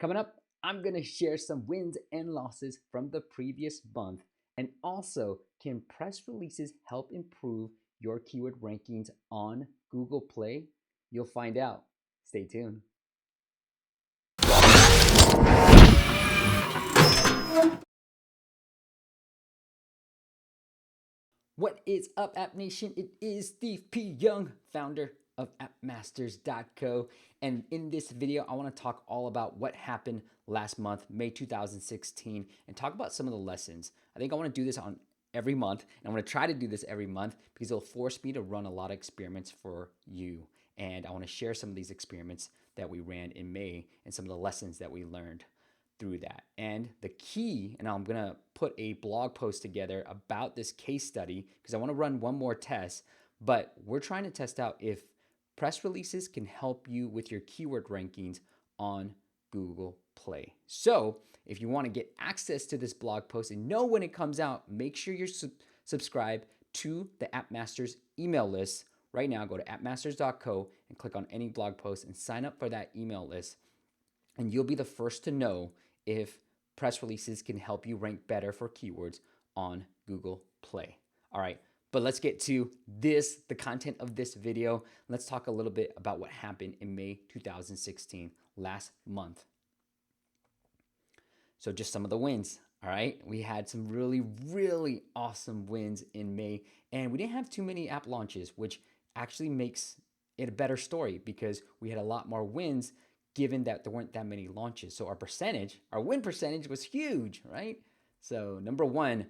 Coming up, I'm going to share some wins and losses from the previous month. And also, can press releases help improve your keyword rankings on Google Play? You'll find out. Stay tuned. What is up, App Nation? It is Steve P. Young, founder of appmasters.co. And in this video, I want to talk all about what happened last month, May 2016, and talk about some of the lessons. I think I want to do this on every month, and I'm going to try to do this every month because it'll force me to run a lot of experiments for you. And I want to share some of these experiments that we ran in May and some of the lessons that we learned through that. And the key, and I'm gonna put a blog post together about this case study because I wanna run one more test, but we're trying to test out if press releases can help you with your keyword rankings on Google Play. So if you wanna get access to this blog post and know when it comes out, make sure you're subscribed to the App Masters email list. Right now, go to appmasters.co and click on any blog post and sign up for that email list. And you'll be the first to know if press releases can help you rank better for keywords on Google Play. All right, but let's get to the content of this video. Let's talk a little bit about what happened in May 2016, last month. So just some of the wins. All right, we had some really awesome wins in May, and we didn't have too many app launches, which actually makes it a better story because we had a lot more wins given that there weren't that many launches. So our win percentage was huge, right? So number one,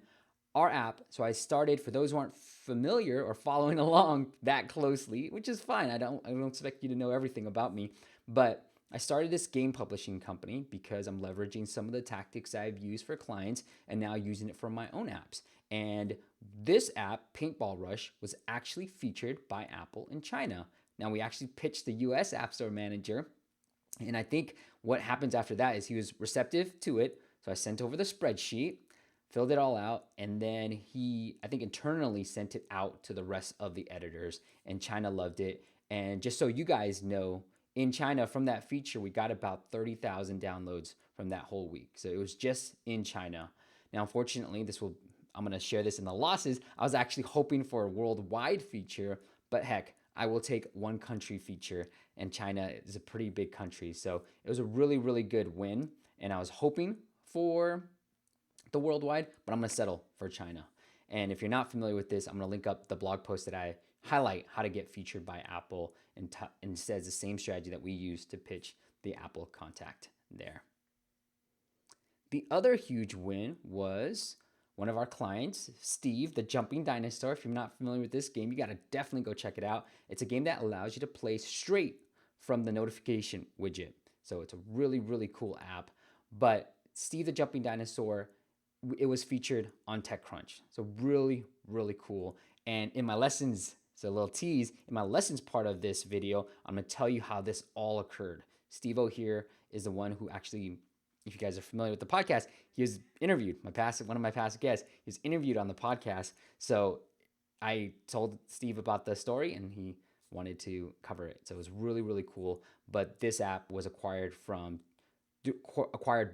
our app. So I started, for those who aren't familiar or following along that closely, which is fine. I don't expect you to know everything about me, but I started this game publishing company because I'm leveraging some of the tactics I've used for clients and now using it for my own apps. And this app, Paintball Rush, was actually featured by Apple in China. Now we actually pitched the US App Store manager, and I think what happens after that is he was receptive to it. So I sent over the spreadsheet, filled it all out, and then he, I think, internally sent it out to the rest of the editors, and China loved it. And just so you guys know, in China, from that feature, we got about 30,000 downloads from that whole week. So it was just in China. Now, unfortunately, I'm going to share this in the losses. I was actually hoping for a worldwide feature, but heck, I will take one country feature, and China is a pretty big country. So it was a really good win, and I was hoping for the worldwide, but I'm going to settle for China. And if you're not familiar with this, I'm going to link up the blog post that I highlight how to get featured by Apple, and says the same strategy that we use to pitch the Apple contact there. The other huge win was one of our clients, Steve, the Jumping Dinosaur. If you're not familiar with this game, you got to definitely go check it out. It's a game that allows you to play straight from the notification widget. So it's a really cool app. But Steve, the Jumping Dinosaur, it was featured on TechCrunch. So really cool. And in my lessons, so a little tease, in my lessons part of this video, I'm going to tell you how this all occurred. Steve-O here is the one who actually, if you guys are familiar with the podcast, he was interviewed, one of my past guests. He was interviewed on the podcast. So I told Steve about the story, and he wanted to cover it. So it was really cool. But this app was acquired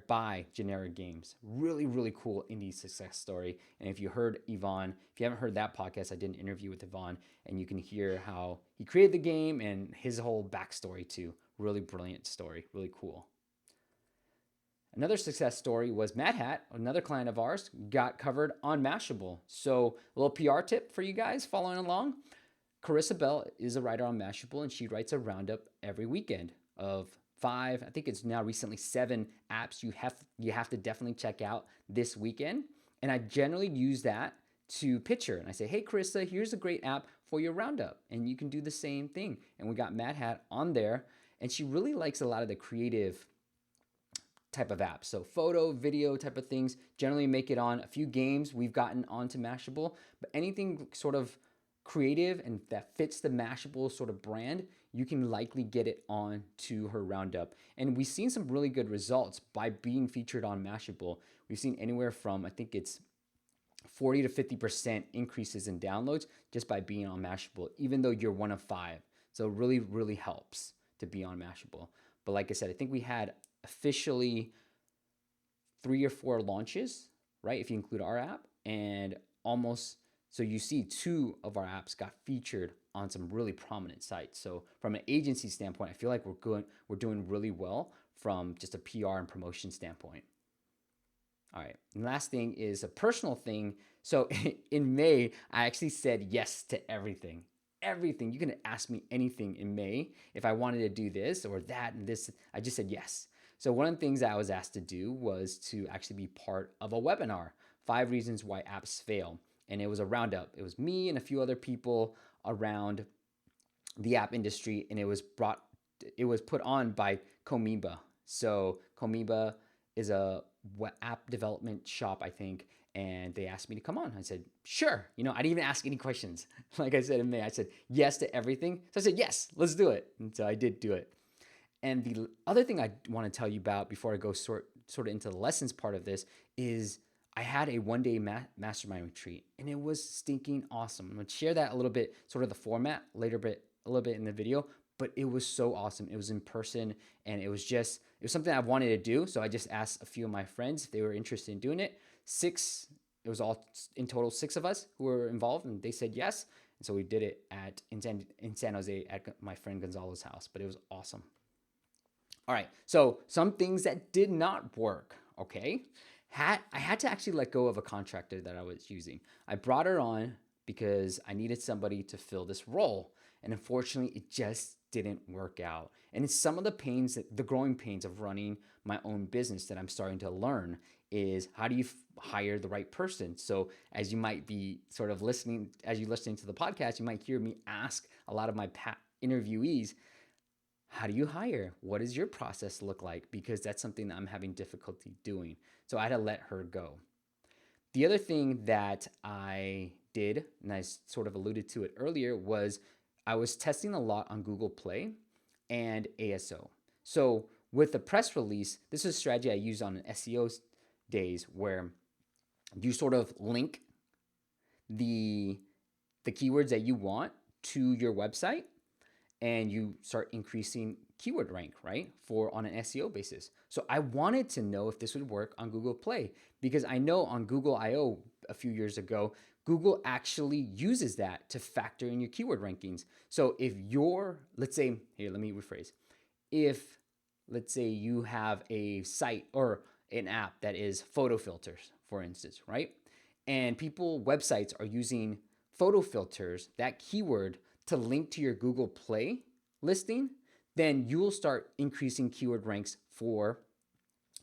by Generic Games. Really cool indie success story. And if you haven't heard that podcast, I did an interview with Yvonne, and you can hear how he created the game and his whole backstory too. Really brilliant story, really cool. Another success story was Mad Hat, another client of ours, got covered on Mashable. So a little PR tip for you guys following along. Carissa Bell is a writer on Mashable, and she writes a roundup every weekend of 5, I think it's now recently 7 apps you have to definitely check out this weekend. And I generally use that to pitch her. And I say, hey, Carissa, here's a great app for your roundup. And you can do the same thing. And we got Mad Hat on there. And she really likes a lot of the creative type of apps. So photo, video type of things generally make it on. A few games we've gotten onto Mashable. But anything sort of creative and that fits the Mashable sort of brand, you can likely get it on to her roundup. And we've seen some really good results by being featured on Mashable. We've seen anywhere from, I think it's 40 to 50% increases in downloads just by being on Mashable, even though you're one of 5. So really helps to be on Mashable. But like I said, I think we had officially 3 or 4 launches, right? If you include our app, and almost, so you see 2 of our apps got featured on some really prominent sites. So from an agency standpoint, I feel like we're doing really well from just a PR and promotion standpoint. All right. And last thing is a personal thing. So in May, I actually said yes to everything. Everything. You can ask me anything in May. If I wanted to do this or that and this, I just said yes. So one of the things I was asked to do was to actually be part of a webinar, 5 reasons why apps fail. And it was a roundup. It was me and a few other people around the app industry, and it was put on by Comiba. So Comiba is a app development shop, I think, and they asked me to come on. I said, sure. I didn't even ask any questions. Like I said in May, I said yes to everything. So I said, yes, let's do it. And so I did do it. And the other thing I want to tell you about before I go sort of into the lessons part of this is I had a 1-day mastermind retreat, and it was stinking awesome. I'm going to share that a little bit, sort of the format a little bit in the video, but it was so awesome. It was in person, and it was something I wanted to do. So I just asked a few of my friends if they were interested in doing it. It was all in total 6 of us who were involved, and they said yes. And so we did it in San Jose at my friend Gonzalo's house, but it was awesome. All right, so some things that did not work, okay? I had to actually let go of a contractor that I was using. I brought her on because I needed somebody to fill this role. And unfortunately, it just didn't work out. And it's some of the growing pains of running my own business that I'm starting to learn is how do you hire the right person? So as you might be sort of listening to the podcast, you might hear me ask a lot of my interviewees, how do you hire? What does your process look like? Because that's something that I'm having difficulty doing. So I had to let her go. The other thing that I did, and I sort of alluded to it earlier, was I was testing a lot on Google Play and ASO. So with the press release, this is a strategy I use on an SEO days where you sort of link the keywords that you want to your website, and you start increasing keyword rank, right, on an SEO basis. So I wanted to know if this would work on Google Play, because I know on Google I/O a few years ago, Google actually uses that to factor in your keyword rankings. So if let's say, here, let me rephrase. If, let's say you have a site or an app that is photo filters, for instance, right? And websites are using photo filters, that keyword, to link to your Google Play listing, then you'll start increasing keyword ranks for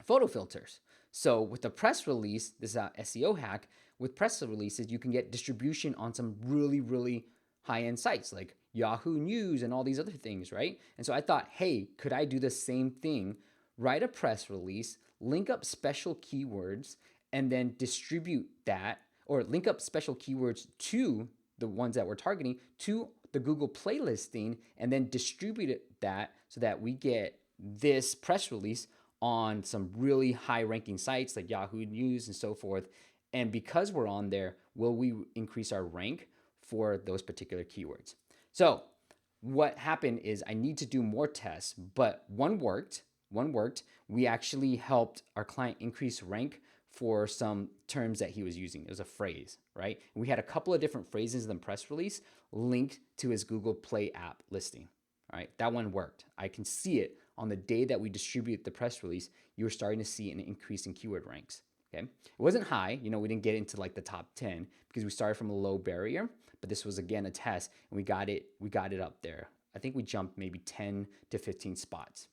photo filters. So with the press release, this is an SEO hack, with press releases, you can get distribution on some really, really high-end sites like Yahoo News and all these other things, right? And so I thought, hey, could I do the same thing, write a press release, link up special keywords, and then distribute that, or link up special keywords to the ones that we're targeting to the Google Play listing, and then distribute that so that we get this press release on some really high ranking sites like Yahoo News and so forth. And because we're on there, will we increase our rank for those particular keywords? So what happened is I need to do more tests, but one worked. We actually helped our client increase rank for some terms that he was using. It was a phrase, right? And we had a couple of different phrases in the press release linked to his Google Play app listing, all right? That one worked. I can see it on the day that we distribute the press release. You're starting to see an increase in keyword ranks, okay? It wasn't high. We didn't get into like the top 10 because we started from a low barrier, but this was, again, a test, and we got it up there. I think we jumped maybe 10 to 15 spots.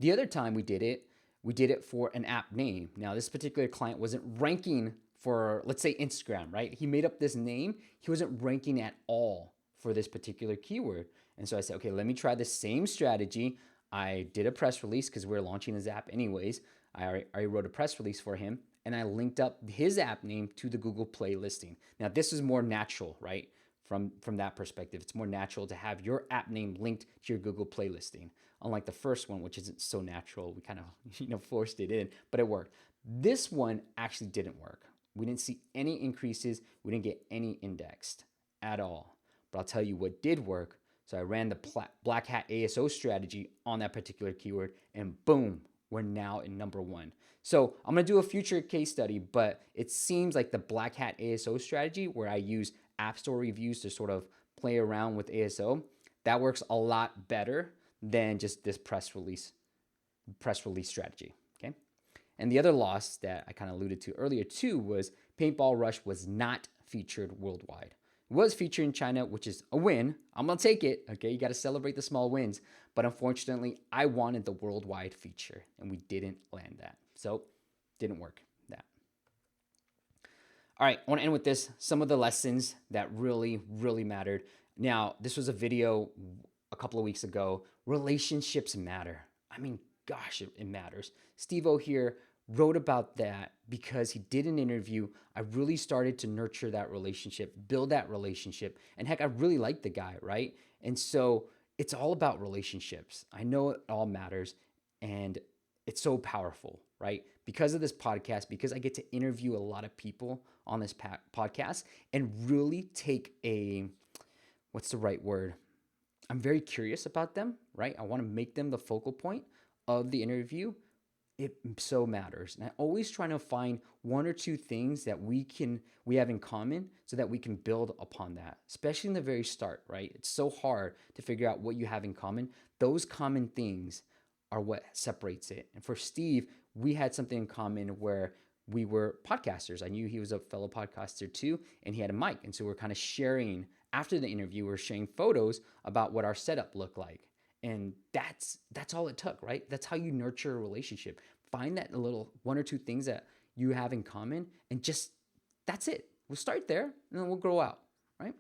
The other time we did it for an app name. Now, this particular client wasn't ranking for, let's say, Instagram, right? He made up this name. He wasn't ranking at all for this particular keyword. And so I said, okay, let me try the same strategy. I did a press release because we're launching his app anyways. I already wrote a press release for him, and I linked up his app name to the Google Play listing. Now, this is more natural, right? From that perspective, it's more natural to have your app name linked to your Google Play listing. Unlike the first one, which isn't so natural, we kind of forced it in, but it worked. This one actually didn't work. We didn't see any increases. We didn't get any indexed at all. But I'll tell you what did work. So I ran the black hat ASO strategy on that particular keyword, and boom, we're now in number one. So I'm gonna do a future case study, but it seems like the black hat ASO strategy, where I use App Store reviews to sort of play around with ASO, that works a lot better than just this press release strategy. Okay. And the other loss that I kind of alluded to earlier too was Paintball Rush was not featured worldwide. It was featured in China, which is a win. I'm gonna take it. Okay, you got to celebrate the small wins. But unfortunately, I wanted the worldwide feature, and we didn't land that. So, didn't work. That. All right, I want to end with this. Some of the lessons that really, really mattered. Now, this was a video a couple of weeks ago. Relationships matter. I mean, gosh, it matters. Steve-O here wrote about that because he did an interview. I really started to nurture that relationship, build that relationship. And heck, I really like the guy, right? And so it's all about relationships. I know it all matters, and it's so powerful, right? Because of this podcast, because I get to interview a lot of people on this podcast and really take what's the right word? I'm very curious about them, right? I want to make them the focal point of the interview. It so matters. And I always try to find one or two things that we have in common so that we can build upon that, especially in the very start, right? It's so hard to figure out what you have in common. Those common things are what separates it. And for Steve, we had something in common where we were podcasters. I knew he was a fellow podcaster too, and he had a mic. And so we're kind of sharing, after the interview, we're sharing photos about what our setup looked like. And that's all it took, right? That's how you nurture a relationship. Find that little one or two things that you have in common, and just that's it. We'll start there, and then we'll grow out, right?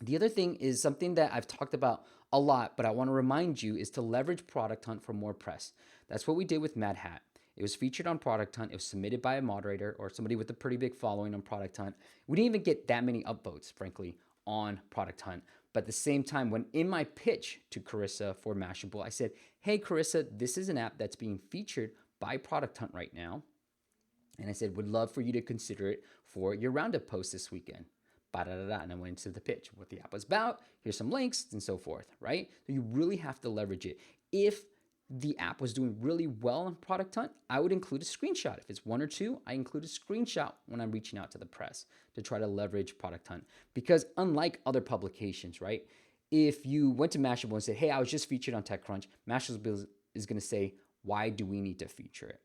The other thing is something that I've talked about a lot, but I want to remind you, is to leverage Product Hunt for more press. That's what we did with Mad Hat. It was featured on Product Hunt. It was submitted by a moderator or somebody with a pretty big following on Product Hunt. We didn't even get that many upvotes, frankly, on Product Hunt. But at the same time, when in my pitch to Carissa for Mashable, I said, hey, Carissa, this is an app that's being featured by Product Hunt right now. And I said, would love for you to consider it for your roundup post this weekend. And I went into the pitch, what the app was about, here's some links, and so forth, right? So you really have to leverage it. If the app was doing really well on Product Hunt, I would include a screenshot. If it's one or two, I include a screenshot when I'm reaching out to the press to try to leverage Product Hunt. Because unlike other publications, right? If you went to Mashable and said, hey, I was just featured on TechCrunch, Mashable is going to say, why do we need to feature it?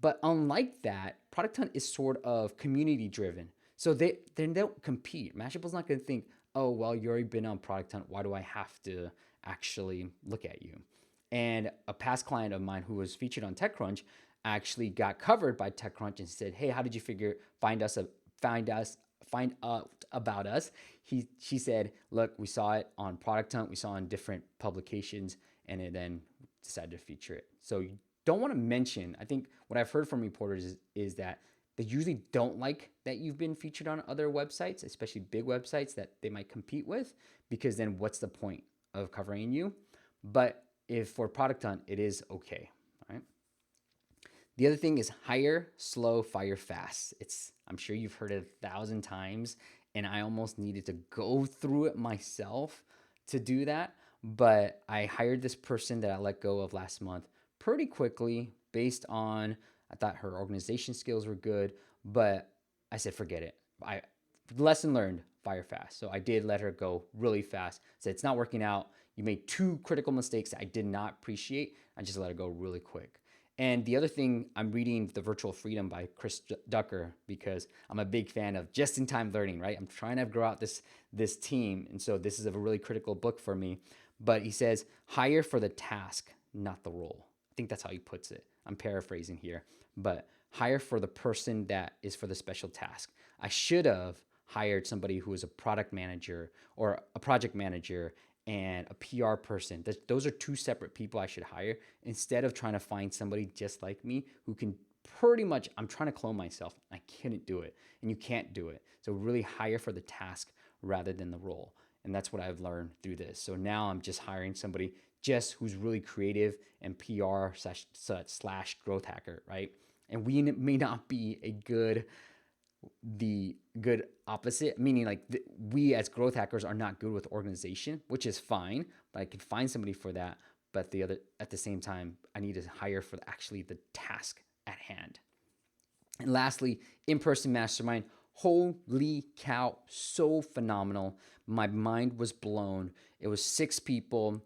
But unlike that, Product Hunt is sort of community driven. So they don't compete. Mashable's not going to think, oh, well, you've already been on Product Hunt. Why do I have to actually look at you? And a past client of mine who was featured on TechCrunch actually got covered by TechCrunch and said, hey, how did you find out about us? She said, look, we saw it on Product Hunt. We saw it on different publications, and it then decided to feature it. So you don't want to mention, I think what I've heard from reporters is that they usually don't like that you've been featured on other websites, especially big websites that they might compete with, because then what's the point of covering you? But if for Product Hunt, it is okay, right? The other thing is hire slow, fire fast. I'm sure you've heard it 1,000 times, and I almost needed to go through it myself to do that. But I hired this person that I let go of last month pretty quickly based on, I thought her organization skills were good, but I said, forget it. Lesson learned, fire fast. So I did let her go really fast. Said, it's not working out. You made two critical mistakes that I did not appreciate. I just let her go really quick. And the other thing, I'm reading The Virtual Freedom by Chris Ducker because I'm a big fan of just-in-time learning, right? I'm trying to grow out this team. And so this is a really critical book for me. But he says, hire for the task, not the role. I think that's how he puts it. I'm paraphrasing here. But hire for the person that is for the special task. I should have hired somebody who is a product manager or a project manager and a PR person. Those are two separate people I should hire instead of trying to find somebody just like me who can pretty much, I'm trying to clone myself. I couldn't do it, and you can't do it. So really hire for the task rather than the role. And that's what I've learned through this. So now I'm just hiring somebody just who's really creative and PR/growth hacker, right? And we may not be a good the good opposite, meaning like we as growth hackers are not good with organization, which is fine, but I can find somebody for that. But at the same time, I need to hire for actually the task at hand. And lastly, in-person mastermind. Holy cow, so phenomenal. My mind was blown. It was 6 people.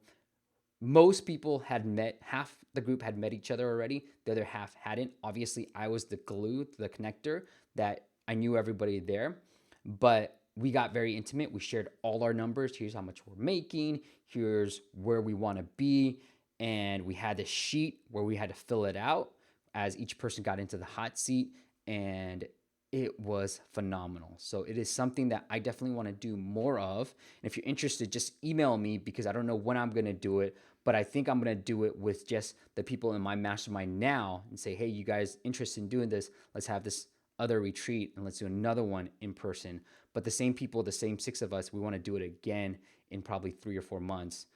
Most people had met, half the group had met each other already, the other half hadn't. Obviously, I was the glue, the connector, that I knew everybody there, but we got very intimate. We shared all our numbers. Here's how much we're making, here's where we want to be, and we had this sheet where we had to fill it out as each person got into the hot seat, and it was phenomenal. So it is something that I definitely want to do more of. And if you're interested, just email me, because I don't know when I'm going to do it, but I think I'm going to do it with just the people in my mastermind now and say, hey, you guys interested in doing this? Let's have this other retreat and let's do another one in person. But the same people, the same 6 of us, we want to do it again in probably 3 or 4 months,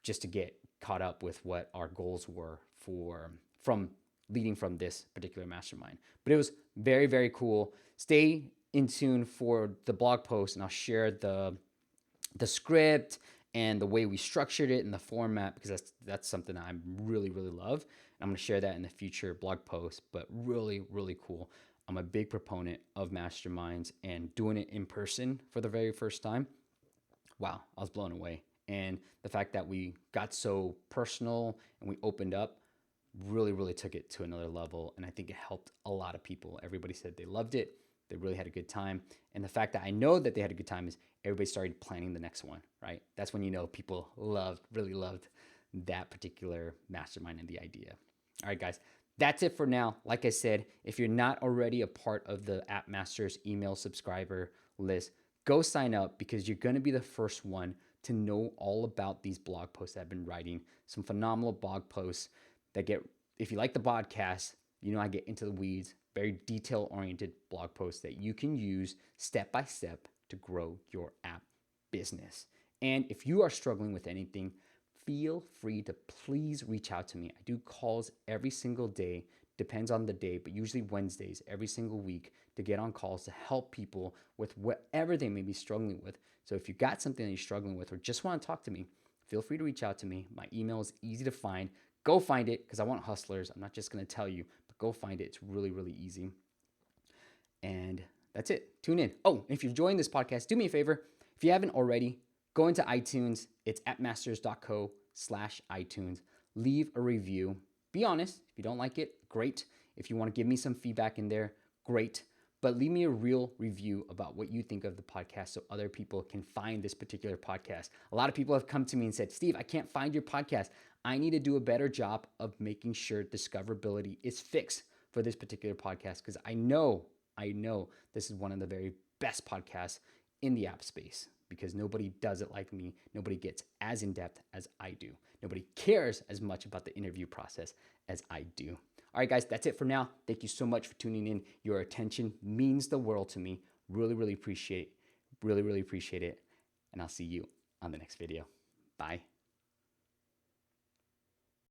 just to get caught up with what our goals were from leading from this particular mastermind. But it was very, very cool. Stay in tune for the blog post, and I'll share the script and the way we structured it and the format, because that's something that I really, really love. I'm going to share that in the future blog post, but really, really cool. I'm a big proponent of masterminds, and doing it in person for the very first time. Wow, I was blown away. And the fact that we got so personal and we opened up really, really took it to another level. And I think it helped a lot of people. Everybody said they loved it. They really had a good time. And the fact that I know that they had a good time is everybody started planning the next one, right? That's when you know people really loved that particular mastermind and the idea. All right, guys, that's it for now. Like I said, if you're not already a part of the App Masters email subscriber list, go sign up, because you're going to be the first one to know all about these blog posts that I've been writing. Some phenomenal blog posts that get, if you like the podcast, you know I get into the weeds, very detail-oriented blog posts that you can use step by step to grow your app business. And if you are struggling with anything, feel free to please reach out to me. I do calls every single day, depends on the day, but usually Wednesdays every single week, to get on calls to help people with whatever they may be struggling with. So if you got something that you're struggling with or just want to talk to me, feel free to reach out to me. My email is easy to find. Go find it, because I want hustlers. I'm not just going to tell you, but go find it. It's really, really easy. And that's it. Tune in. Oh, if you're enjoying this podcast, do me a favor. If you haven't already, go into iTunes. It's appmasters.co/iTunes. Leave a review. Be honest. If you don't like it, great. If you want to give me some feedback in there, great. But leave me a real review about what you think of the podcast, so other people can find this particular podcast. A lot of people have come to me and said, Steve, I can't find your podcast. I need to do a better job of making sure discoverability is fixed for this particular podcast, because I know this is one of the very best podcasts in the app space, because nobody does it like me. Nobody gets as in-depth as I do. Nobody cares as much about the interview process as I do. All right, guys, that's it for now. Thank you so much for tuning in. Your attention means the world to me. Really, really appreciate it. And I'll see you on the next video. Bye.